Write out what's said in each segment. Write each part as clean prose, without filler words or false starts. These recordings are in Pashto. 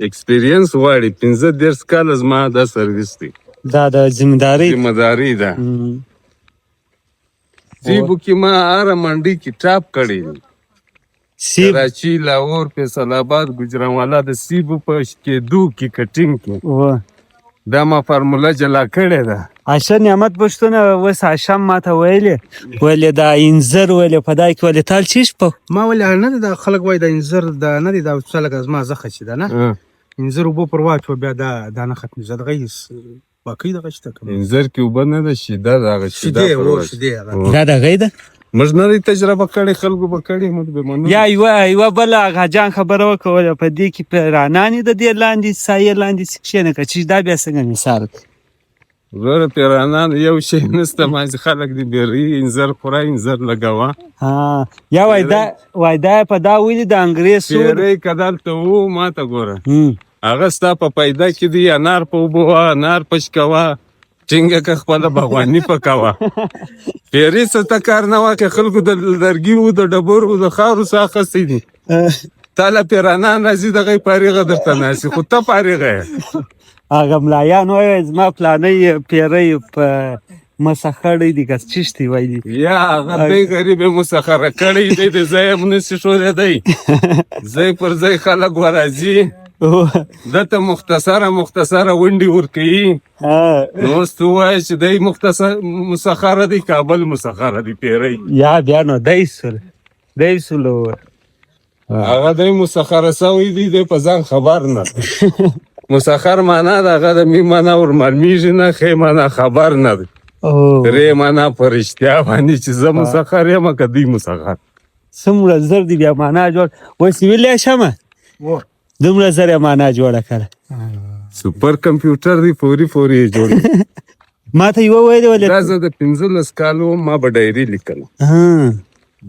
اکسپیرینس غواړي. 15 کاله زما دا سرویس دی. دا د ذمہداري ده. سیبو کې ما هره منډي کې ټاپ کړی دی. کراچي، لاهور، فیصل آباد، ګوجرانوالا د سیبو په کېدو کې کټینګ کې دا ما فارموله جلا کړې ده. عاشق نعمت پښتون اوس هاشم ماته ویلې دا انځر ویلې په دای کې ولې تال چیش په ما ولې نه دا خلک وای د انځر دا نه دی دا څلګه زما زخه شي دا نه انځر وبو پر واچو بیا دا نه ختم زده غیس باقي دغه شته انځر کې وب نه ده شیده دغه شیده دا دغه ده. موږ نه تجربه کړې، خلکو به کړې، موږ به منو. یا یوه بله غاجان خبره وکړه په دې کې پیرانانې د دې لاندې سایه لاندې کښېنه که چې دا بیا څنګه مثال وروره پیرانان یو شی نسته. مازې خلک دې بیري انځر خورای، انځر لګوه. یا وای دا په دا ویلي د انګریز پیری که دلته و ما ته ګوره هغه ستا په پیدا کې دی انار په اوبه وه، انار پش کوه، ټینګه که خپله باغواني پکوه. پیري څه ته کار نه واکې خلکو د لرګي و، د ډبرو و، د خاورو څه اخیستی دي. تا له پیرانان راځي دغه فارغه درته ناستي، خو ته فارغه یې. هغه ملایان وایي زما پلانی پیری په مسخړی دی که چشتي وایي یا هغه دی غریب یې مسخره کړی دی د ځای هم نسي ښورېدی. ځای پر ځای خلک ورځي دته مختصره ونډې ورکوي. نو اوس ته ووایه چې دی مسخره دی کابل مسخره دی پیری یا بیا نو دی سولو هغه دی مسخره سوی دی دی په ځان خبر نه. مسخر معنا د هغه د می معنا ورمالمیږي نه، ښې معنا خبر نه دی، رې معنا په رښتیا باندې چې زه مسخر یم که دوی مسخر. څومره زر دی بیا معنا جوړ اوس ویلی شمه دومره زر یې معنا جوړه کړه. سوپر کمپیوټر دی، فوري یې جوړ. ما ته یوه ویلې دا زه د 15 کالو ما به ډایري لیکله،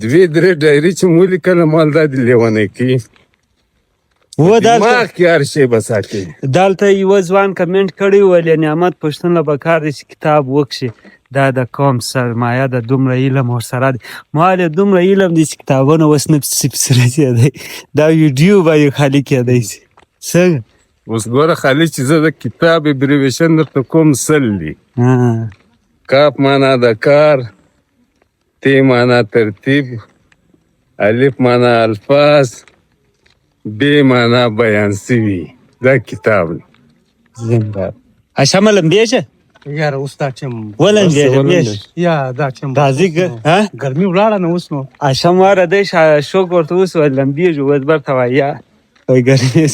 2-3 ډایري چې مو لیکله مال دا دی لیونی کوي دماغ کې هر شی به ساتي. دلته یوه ځوان کمنټ کړی ویلې نعمت پښتون له پکار دی چې کتاب وکړي، دا د قوم سرمایه ده، دومره علم ورسره دی. ما ویلې دومره علم دی چې کتابونه اوس نه پسې دی، دا ویډیو باندې خالي کېدی شي. څنګه اوس ګوره خالي چې زه د کتاب ابریویشن درته کوم سل دی. کاف معنا د کار، تی معنا ترتیب، الف معنا الفاظ، بی معنا بیان سوي. دا کتاب دی. هاشم لمبیږه یاره اوس دا چم ولنګېږه یا دا چم راځي ګرمي ولاړه نه اوس نو هاشم واره دی شوق ورته اوس لمبیږه اوس برته وایه ګرمي